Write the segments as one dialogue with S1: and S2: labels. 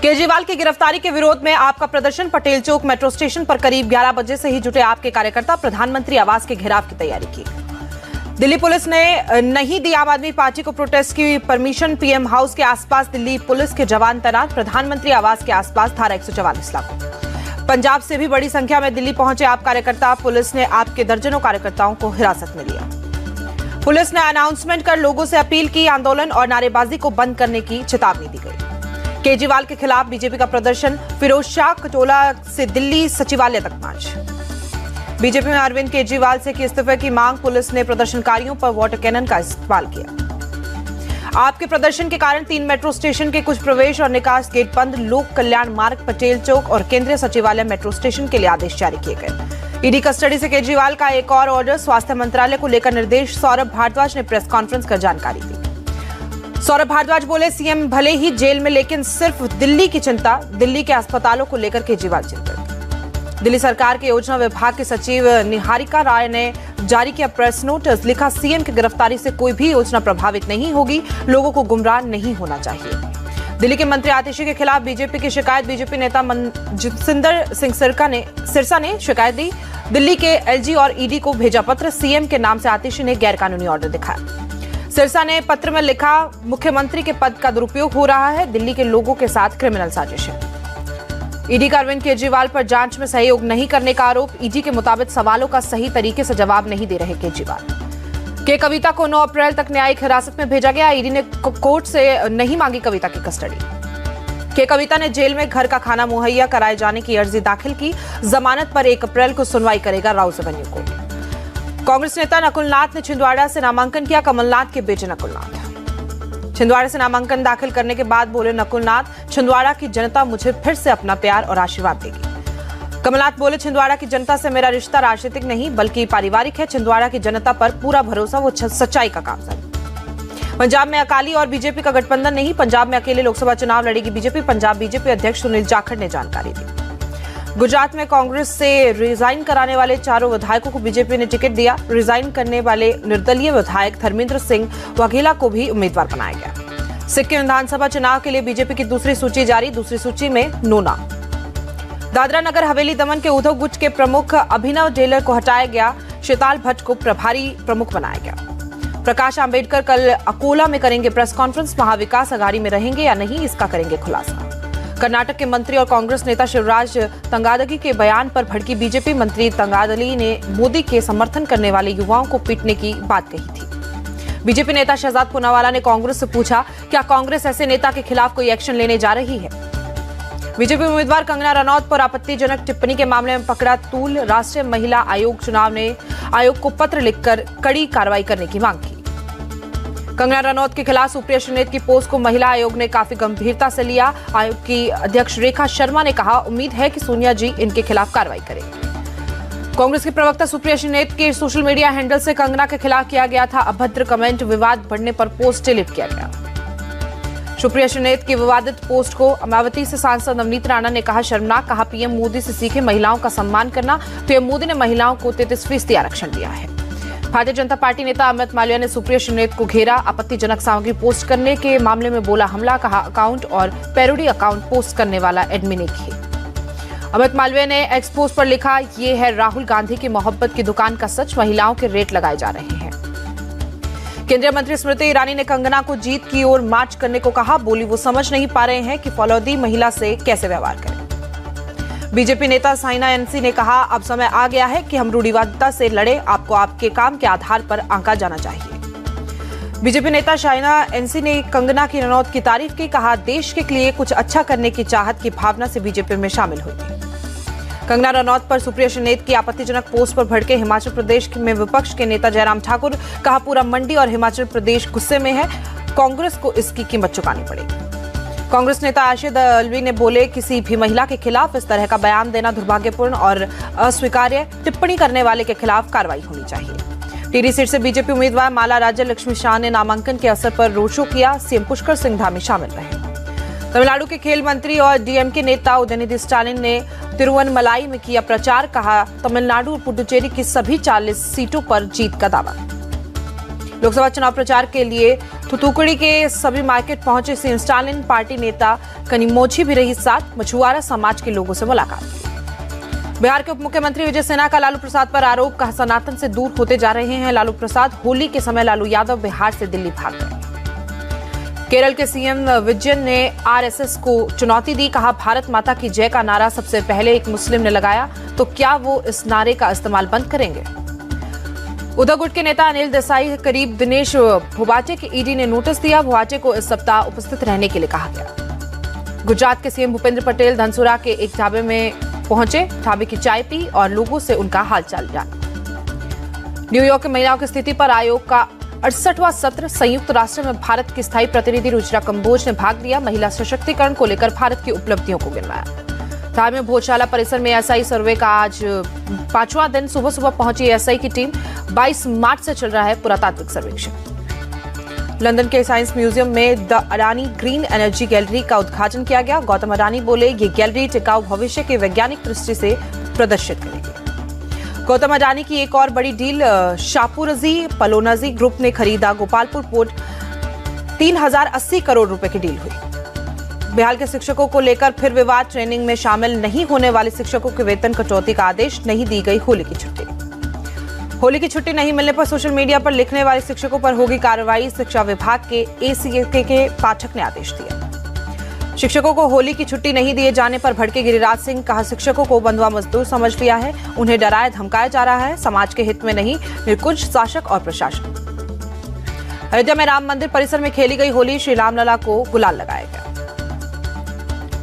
S1: केजरीवाल की गिरफ्तारी के विरोध में आपका प्रदर्शन पटेल चौक मेट्रो स्टेशन पर करीब 11 बजे से ही जुटे आपके कार्यकर्ता प्रधानमंत्री आवास के घेराव की तैयारी की। दिल्ली पुलिस ने नहीं दी आम आदमी पार्टी को प्रोटेस्ट की परमिशन। पीएम हाउस के आसपास दिल्ली पुलिस के जवान तैनात। प्रधानमंत्री आवास के आसपास धारा 144 लागू। पंजाब से भी बड़ी संख्या में दिल्ली पहुंचे आप कार्यकर्ता। पुलिस ने आपके दर्जनों कार्यकर्ताओं को हिरासत में लिया। पुलिस ने अनाउंसमेंट कर लोगों से अपील की। आंदोलन और नारेबाजी को बंद करने की चेतावनी दी गई। केजरीवाल के खिलाफ बीजेपी का प्रदर्शन। फिरोज शाह कटोला से दिल्ली सचिवालय तक मार्च। बीजेपी में अरविंद केजरीवाल से की इस्तीफे की मांग। पुलिस ने प्रदर्शनकारियों पर वाटर कैनन का इस्तेमाल किया। आपके प्रदर्शन के कारण 3 मेट्रो स्टेशन के कुछ प्रवेश और निकास गेट बंद। लोक कल्याण मार्ग, पटेल चौक और केंद्रीय सचिवालय मेट्रो स्टेशन के लिए आदेश जारी किए गए। ईडी कस्टडी से केजरीवाल का एक और ऑर्डर। स्वास्थ्य मंत्रालय को लेकर निर्देश। सौरभ भारद्वाज ने प्रेस कॉन्फ्रेंस कर जानकारी दी। सौरभ भारद्वाज बोले, सीएम भले ही जेल में लेकिन सिर्फ दिल्ली की चिंता। दिल्ली के अस्पतालों को लेकर केजरीवाल चिंतित। दिल्ली सरकार के योजना विभाग के सचिव निहारिका राय ने जारी किया प्रेस नोटिस। लिखा, सीएम की गिरफ्तारी से कोई भी योजना प्रभावित नहीं होगी। लोगों को गुमराह नहीं होना चाहिए। दिल्ली के मंत्री आतिशी के खिलाफ बीजेपी की शिकायत। बीजेपी नेता जितेंद्र सिंह सिरसा ने शिकायत दी। दिल्ली के एलजी और ईडी को भेजा पत्र। सीएम के नाम से आतिशी ने गैरकानूनी ऑर्डर दिखाया। सिरसा ने पत्र में लिखा, मुख्यमंत्री के पद का दुरुपयोग हो रहा है। दिल्ली के लोगों के साथ क्रिमिनल साजिश है। ईडी का अरविंद केजरीवाल पर जांच में सहयोग नहीं करने का आरोप। ईडी के मुताबिक सवालों का सही तरीके से जवाब नहीं दे रहे केजरीवाल। के कविता को 9 अप्रैल तक न्यायिक हिरासत में भेजा गया। ईडी ने कोर्ट से नहीं मांगी कविता की कस्टडी। के कविता ने जेल में घर का खाना मुहैया कराए जाने की अर्जी दाखिल की। जमानत पर 1 अप्रैल को सुनवाई करेगा राउज एवेन्यू कोर्ट। कांग्रेस नेता नकुलनाथ ने छिंदवाड़ा से नामांकन किया। कमलनाथ के बेटे नकुलनाथ छिंदवाड़ा से नामांकन दाखिल करने के बाद बोले नकुलनाथ, छिंदवाड़ा की जनता मुझे फिर से अपना प्यार और आशीर्वाद देगी। कमलनाथ बोले, छिंदवाड़ा की जनता से मेरा रिश्ता राजनीतिक नहीं बल्कि पारिवारिक है। छिंदवाड़ा की जनता पर पूरा भरोसा, वो सच्चाई का काम है। पंजाब में अकाली और बीजेपी का गठबंधन नहीं। पंजाब में अकेले लोकसभा चुनाव लड़ेगी बीजेपी। पंजाब बीजेपी अध्यक्ष सुनील जाखड़ ने जानकारी दी। गुजरात में कांग्रेस से रिजाइन कराने वाले 4 विधायकों को बीजेपी ने टिकट दिया। रिजाइन करने वाले निर्दलीय विधायक धर्मेंद्र सिंह वाघेला को भी उम्मीदवार बनाया गया। सिक्किम विधानसभा चुनाव के लिए बीजेपी की दूसरी सूची जारी। दूसरी सूची में 9 नाम। दादरा नगर हवेली दमन के उद्धव गुट के प्रमुख अभिनव ढेलर को हटाया गया। शीताल भट्ट को प्रभारी प्रमुख बनाया गया। प्रकाश आंबेडकर कल अकोला में करेंगे प्रेस कॉन्फ्रेंस। महाविकास अघाड़ी में रहेंगे या नहीं, इसका करेंगे खुलासा। कर्नाटक के मंत्री और कांग्रेस नेता शिवराज तंगादगी के बयान पर भड़की बीजेपी। मंत्री तंगादली ने मोदी के समर्थन करने वाले युवाओं को पीटने की बात कही थी। बीजेपी नेता शहजाद पूनावाला ने कांग्रेस से पूछा, क्या कांग्रेस ऐसे नेता के खिलाफ कोई एक्शन लेने जा रही है। बीजेपी उम्मीदवार कंगना रनौत पर आपत्तिजनक टिप्पणी के मामले में पकड़ा तूल। राष्ट्रीय महिला आयोग चुनाव ने आयोग को पत्र लिखकर कड़ी कार्रवाई करने की मांग की। कंगना रनौत के खिलाफ सुप्रिया श्रीनेत की पोस्ट को महिला आयोग ने काफी गंभीरता से लिया। आयोग की अध्यक्ष रेखा शर्मा ने कहा, उम्मीद है कि सोनिया जी इनके खिलाफ कार्रवाई करेंगे। कांग्रेस के प्रवक्ता सुप्रिया श्रीनेत के सोशल मीडिया हैंडल से कंगना के खिलाफ किया गया था अभद्र कमेंट। विवाद बढ़ने पर पोस्ट डिलीट किया गया। सुप्रिया श्रीनेत की विवादित पोस्ट को अमरावती से सांसद नवनीत राणा ने कहा शर्मनाक। कहा, पीएम मोदी से सीखे महिलाओं का सम्मान करना। पीएम मोदी ने महिलाओं को 33% आरक्षण दिया है। भारतीय जनता पार्टी नेता अमित मालवीय ने सुप्रिया श्रीनेत को घेरा। आपत्तिजनक सामग्री पोस्ट करने के मामले में बोला हमला। कहा, अकाउंट और पैरोडी अकाउंट पोस्ट करने वाला एडमिन एक ही। अमित मालवीय ने एक्स पोस्ट पर लिखा, ये है राहुल गांधी की मोहब्बत की दुकान का सच। महिलाओं के रेट लगाए जा रहे हैं। केंद्रीय मंत्री स्मृति ईरानी ने कंगना को जीत की ओर मार्च करने को कहा। बोली, वो समझ नहीं पा रहे हैं कि फौलादी महिला से कैसे व्यवहार करें। बीजेपी नेता साइना एनसी ने कहा, अब समय आ गया है कि हम रूढ़िवादिता से लड़े। आपको आपके काम के आधार पर आंका जाना चाहिए। बीजेपी नेता साइना एनसी ने कंगना की रनौत की तारीफ की। कहा, देश के लिए कुछ अच्छा करने की चाहत की भावना से बीजेपी में शामिल हुई थी। कंगना रनौत पर सुप्रिया श्रीनेत की आपत्तिजनक पोस्ट पर भड़के हिमाचल प्रदेश में विपक्ष के नेता जयराम ठाकुर। कहा, पूरा मंडी और हिमाचल प्रदेश गुस्से में है। कांग्रेस को इसकी कीमत चुकानी पड़ेगी। कांग्रेस नेता आशीष दलवी ने बोले, किसी भी महिला के खिलाफ इस तरह का बयान देना दुर्भाग्यपूर्ण और अस्वीकार्य। टिप्पणी करने वाले के खिलाफ कार्रवाई होनी चाहिए। टिहरी सीट से बीजेपी उम्मीदवार माला राज्य लक्ष्मी शाह ने नामांकन के अवसर पर रोड शो किया। सीएम पुष्कर सिंह धामी शामिल रहे। तमिलनाडु के खेल मंत्री और डीएमके नेता उदयनिधि स्टालिन ने तिरुवनमलाई में किया प्रचार। कहा, तमिलनाडु और पुडुचेरी की सभी 40 सीटों पर जीत का दावा। लोकसभा चुनाव प्रचार के लिए थूथुकुड़ी के सभी मार्केट पहुंचे सीएम स्टालिन, पार्टी नेता कनिमोझी भी रही साथ, मछुआरा समाज के लोगों से मुलाकात की। बिहार के उप मुख्यमंत्री विजय सिन्हा का लालू प्रसाद पर आरोप, कहा सनातन से दूर होते जा रहे हैं लालू प्रसाद। होली के समय लालू यादव बिहार से दिल्ली भाग गए। केरल के सीएम विजयन ने आरएसएस को चुनौती दी, कहा भारत माता की जय का नारा सबसे पहले एक मुस्लिम ने लगाया, तो क्या वो इस नारे का इस्तेमाल बंद करेंगे। उद्धव गुट के नेता अनिल देसाई करीब दिनेश भोबाचे के ईडी ने नोटिस दिया, भोबाचे को इस सप्ताह उपस्थित रहने के लिए कहा गया। गुजरात के सीएम भूपेंद्र पटेल धनसुरा के एक ढाबे में पहुंचे, ढाबे की चाय पी और लोगों से उनका हालचाल जाना। न्यूयॉर्क में महिलाओं की स्थिति पर आयोग का 68वां सत्र, संयुक्त राष्ट्र में भारत की स्थायी प्रतिनिधि रुचिरा कंबोज ने भाग लिया, महिला सशक्तिकरण को लेकर भारत की उपलब्धियों को गिनवाया। धार्मिक भोजशाला परिसर में एएसआई सर्वे का आज 5वां दिन, सुबह सुबह पहुंची एएसआई की टीम। 22 मार्च से चल रहा है पुरातात्विक सर्वेक्षण। लंदन के साइंस म्यूजियम में the Adani green energy gallery का उद्घाटन किया गया। गौतम अडानी बोले, ये गैलरी टिकाऊ भविष्य के वैज्ञानिक दृष्टि से प्रदर्शित करेगी। गौतम अडानी की एक और बड़ी डील, शापुरजी पलोनाजी ग्रुप ने खरीदा गोपालपुर पोर्ट, 3080 करोड़ रुपए की डील हुई। बिहार के शिक्षकों को लेकर फिर विवाद, ट्रेनिंग में शामिल नहीं होने वाले शिक्षकों के वेतन कटौती का आदेश, नहीं दी गई होली की छुट्टी। होली की छुट्टी नहीं मिलने पर सोशल मीडिया पर लिखने वाले शिक्षकों पर होगी कार्रवाई, शिक्षा विभाग के एसीके के पाठक ने आदेश दिया। शिक्षकों को होली की छुट्टी नहीं दिए जाने पर भड़के गिरिराज सिंह, कहा शिक्षकों को बंधुआ मजदूर समझ लिया है, उन्हें डराया धमकाया जा रहा है, समाज के हित में नहीं, निरकुश शासक और प्रशासन। अयोध्या में राम मंदिर परिसर में खेली गई होली, श्री रामलला को गुलाल लगाया गया।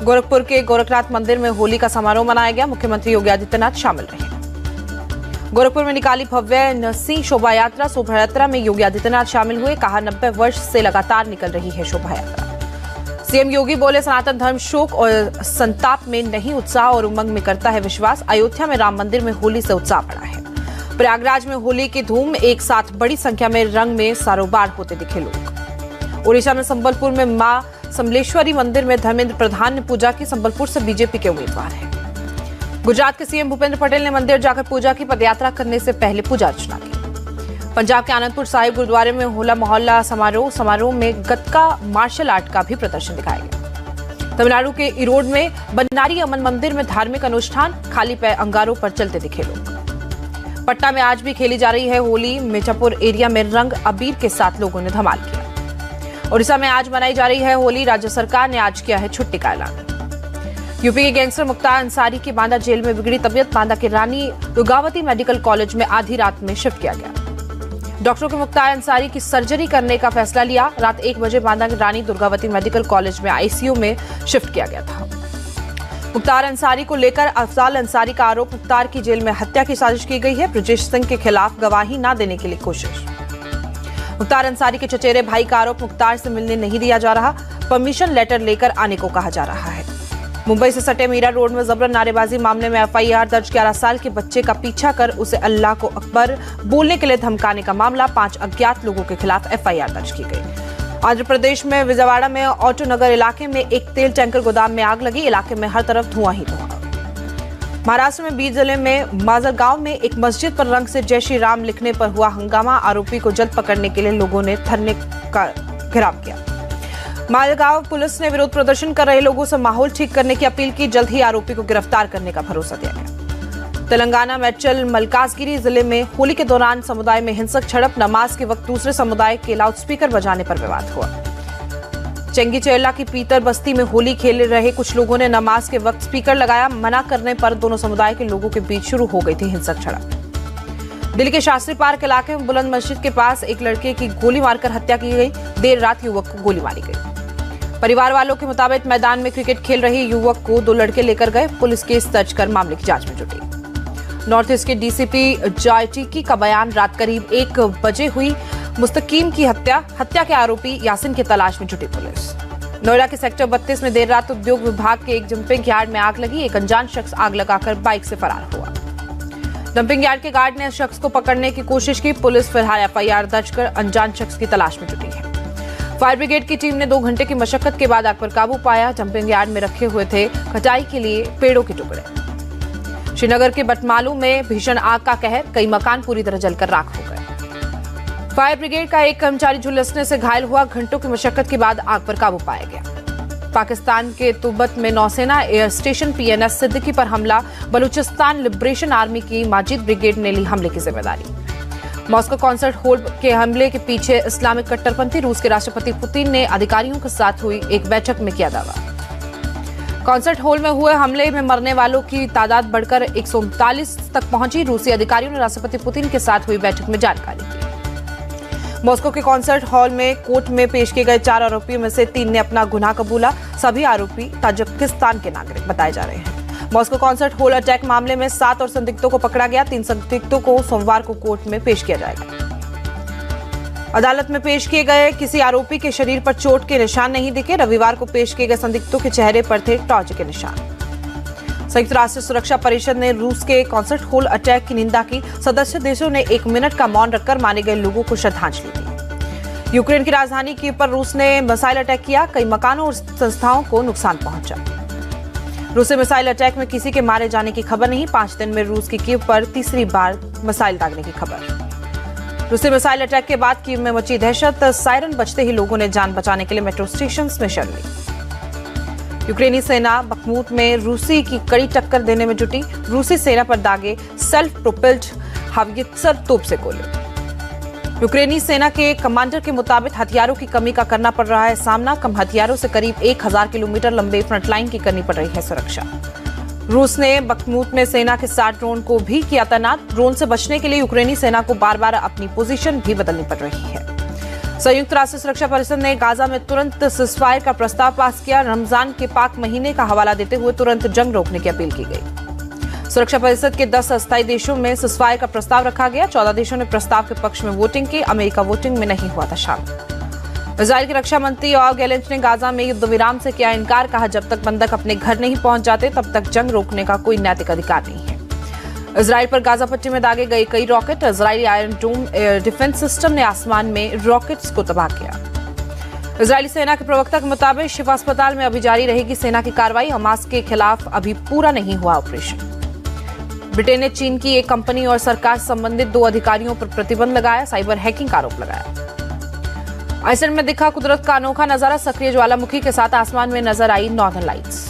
S1: गोरखपुर के गोरखनाथ मंदिर में होली का समारोह मनाया गया, मुख्यमंत्री योगी आदित्यनाथ शामिल रहे। गोरखपुर में निकाली भव्य नरसिंह शोभा यात्रा में योगी आदित्यनाथ शामिल हुए, कहा 90 वर्ष से लगातार निकल रही है शोभा यात्रा। सीएम योगी बोले, सनातन धर्म शोक और संताप में नहीं, उत्साह और उमंग में करता है विश्वास। अयोध्या में राम मंदिर में होली से उत्साह बढ़ा है। प्रयागराज में होली की धूम, एक साथ बड़ी संख्या में रंग में सारोबार होते दिखे लोग। उड़ीसा में संबलपुर में मां समलेश्वरी मंदिर में धर्मेंद्र प्रधान ने पूजा की, संबलपुर से बीजेपी के उम्मीदवार हैं। गुजरात के सीएम भूपेंद्र पटेल ने मंदिर जाकर पूजा की, पदयात्रा करने से पहले पूजा अर्चना की। पंजाब के आनंदपुर साहिब गुरुद्वारे में होला मोहल्ला समारोह में गतका मार्शल आर्ट का भी प्रदर्शन दिखाया गया। तमिलनाडु के इरोड में बन्नारी अमन मंदिर में धार्मिक अनुष्ठान, खाली पैर अंगारों पर चलते दिखे लोग। पटना में आज भी खेली जा रही है होली, मिर्जापुर एरिया में रंग अबीर के साथ लोगों ने धमाल किया। ओडिशा में आज मनाई जा रही है होली, राज्य सरकार ने आज किया है छुट्टी का ऐलान। यूपी के गैंगस्टर मुख्तार अंसारी की बांदा जेल में बिगड़ी तबियत, बांदा के रानी दुर्गावती मेडिकल कॉलेज में आधी रात में शिफ्ट किया गया। डॉक्टरों के मुख्तार अंसारी की सर्जरी करने का फैसला लिया, रात 1 बजे बांदा की रानी दुर्गावती मेडिकल कॉलेज में आईसीयू में शिफ्ट किया गया था। मुख्तार अंसारी को लेकर अफजाल अंसारी का आरोप, मुख्तार की जेल में हत्या की साजिश की गई है, ब्रजेश सिंह के खिलाफ गवाही न देने के लिए कोशिश। मुख्तार अंसारी के चचेरे भाई का आरोप, मुख्तार से मिलने नहीं दिया जा रहा, परमिशन लेटर लेकर आने को कहा जा रहा है। मुंबई से सटे मीरा रोड में जबरन नारेबाजी मामले में एफआईआर दर्ज, 11 साल के बच्चे का पीछा कर उसे अल्लाह को अकबर बोलने के लिए धमकाने का मामला, 5 अज्ञात लोगों के खिलाफ एफआईआर दर्ज की गई। आंध्र प्रदेश में विजयवाड़ा में ऑटो नगर इलाके में एक तेल टैंकर गोदाम में आग लगी, इलाके में हर तरफ धुआं ही धुआं। महाराष्ट्र में बीड जिले में माजलगांव में एक मस्जिद पर रंग से जय श्री राम लिखने पर हुआ हंगामा, आरोपी को जल्द पकड़ने के लिए लोगों ने धरने का घेराव किया। माजलगांव पुलिस ने विरोध प्रदर्शन कर रहे लोगों से माहौल ठीक करने की अपील की, जल्द ही आरोपी को गिरफ्तार करने का भरोसा दिया गया। तेलंगाना मेडचल मलकाजगिरी जिले में होली के दौरान समुदाय में हिंसक झड़प, नमाज के वक्त दूसरे समुदाय के लाउडस्पीकर बजाने पर विवाद हुआ। चेंगीचेला की पीतर बस्ती में होली खेल रहे कुछ लोगों ने नमाज के वक्त स्पीकर लगाया, मना करने पर दोनों समुदाय के लोगों के बीच शुरू हो गई थी हिंसक झड़प। दिल्ली के शास्त्री पार्क इलाके में बुलंद मस्जिद के पास एक लड़के की गोली मारकर हत्या की गई, देर रात युवक को गोली मारी गई। परिवार वालों के मुताबिक मैदान में क्रिकेट खेल रहे युवक को 2 लड़के लेकर गए, पुलिस केस दर्ज कर मामले की जांच में जुटी। नॉर्थ ईस्ट के डीसीपी जॉयटिकी का बयान, रात करीब 1 बजे हुई मुस्तकीम की हत्या के आरोपी यासिन की तलाश में जुटी पुलिस। नोएडा के सेक्टर 32 में देर रात उद्योग विभाग के एक डंपिंग यार्ड में आग लगी, एक अनजान शख्स आग लगाकर बाइक से फरार हुआ। डंपिंग यार्ड के गार्ड ने शख्स को पकड़ने की कोशिश की, पुलिस फिलहाल एफआईआर दर्ज कर अनजान शख्स की तलाश में जुटी है। फायर ब्रिगेड की टीम ने 2 घंटे की मशक्कत के बाद आग पर काबू पाया। डंपिंग यार्ड में रखे हुए थे कटाई के लिए पेड़ों के टुकड़े। श्रीनगर के बटमालू में भीषण आग का कहर, कई मकान पूरी तरह जलकर राख हो गए। फायर ब्रिगेड का एक कर्मचारी झुलसने से घायल हुआ। घंटों की मशक्कत के बाद आग पर काबू पाया गया। पाकिस्तान के तुब्बत में नौसेना एयर स्टेशन PNS सिद्दीकी पर हमला। बलूचिस्तान लिबरेशन आर्मी की माजिद ब्रिगेड ने ली हमले की जिम्मेदारी। मॉस्को कॉन्सर्ट हॉल के हमले के पीछे इस्लामिक कट्टरपंथी। रूस के राष्ट्रपति पुतिन ने अधिकारियों के साथ हुई एक बैठक में किया दावा। कॉन्सर्ट हॉल में हुए हमले में मरने वालों की तादाद बढ़कर 139 तक पहुंची। रूसी अधिकारियों ने राष्ट्रपति पुतिन के साथ हुई बैठक में जानकारी दी। मॉस्को के कॉन्सर्ट हॉल में कोर्ट में पेश किए गए 4 आरोपियों में से 3 ने अपना गुनाह कबूला। सभी आरोपी ताजिकिस्तान के नागरिक बताए जा रहे हैं। मॉस्को कॉन्सर्ट हॉल अटैक मामले में 7 और संदिग्धों को पकड़ा गया। 3 संदिग्धों को सोमवार को कोर्ट में पेश किया जाएगा। अदालत में पेश किए गए किसी आरोपी के शरीर पर चोट के निशान नहीं दिखे। रविवार को पेश किए गए संदिग्धों के चेहरे पर थे टॉर्च के निशान। संयुक्त राष्ट्र सुरक्षा परिषद ने रूस के कॉन्सर्ट हॉल अटैक की निंदा की। सदस्य देशों ने 1 मिनट का मौन रखकर मारे गए लोगों को श्रद्धांजलि दी। यूक्रेन की राजधानी कीव पर रूस ने मिसाइल अटैक किया। कई मकानों और संस्थाओं को नुकसान पहुंचा। रूसी मिसाइल अटैक में किसी के मारे जाने की खबर नहीं। 5 दिन में रूस की कीव पर तीसरी बार मिसाइल दागने की खबर। रूसी मिसाइल अटैक के बाद कीव में मची दहशत। सायरन बजते ही लोगों ने जान बचाने के लिए मेट्रो स्टेशन में शरण ली। यूक्रेनी सेना बखमूत में रूसी की कड़ी टक्कर देने में जुटी। रूसी सेना पर दागे सेल्फ प्रोपेल्ड हावित्जर तोप से गोले। यूक्रेनी सेना के कमांडर के मुताबिक हथियारों की कमी का करना पड़ रहा है सामना। कम हथियारों से करीब 1000 किलोमीटर लंबे फ्रंटलाइन की करनी पड़ रही है सुरक्षा। रूस ने बखमूत में सेना के 60 ड्रोन को भी किया तैनात। ड्रोन से बचने के लिए यूक्रेनी सेना को बार बार अपनी पोजीशन भी बदलनी पड़ रही है। संयुक्त राष्ट्र सुरक्षा परिषद ने गाजा में तुरंत सीजफायर का प्रस्ताव पास किया। रमजान के पाक महीने का हवाला देते हुए तुरंत जंग रोकने की अपील की गई। सुरक्षा परिषद के 10 अस्थायी देशों में सीजफायर का प्रस्ताव रखा गया। 14 देशों ने प्रस्ताव के पक्ष में वोटिंग की। अमेरिका वोटिंग में नहीं हुआ था शामिल। इजराइल के रक्षा मंत्री योआव गैलेंट ने गाजा में युद्ध विराम से किया इनकार। कहा, जब तक बंधक अपने घर नहीं पहुंच जाते तब तक जंग रोकने का कोई नैतिक अधिकार नहीं है। इजराइल पर गाजा पट्टी में दागे गए कई रॉकेट। इजरायली आयरन डोम एयर डिफेंस सिस्टम ने आसमान में रॉकेट्स को तबाह किया। इजरायली सेना के प्रवक्ता के मुताबिक शिफा अस्पताल में अभी जारी रहेगी सेना की कार्रवाई। हमास के खिलाफ अभी पूरा नहीं हुआ ऑपरेशन। ब्रिटेन ने चीन की एक कंपनी और सरकार संबंधित 2 अधिकारियों पर प्रतिबंध लगाया। साइबर हैकिंग का आरोप लगाया। आइसलैंड में दिखा कुदरत का अनोखा नजारा। सक्रिय ज्वालामुखी के साथ आसमान में नजर आई नॉर्दर्न लाइट्स।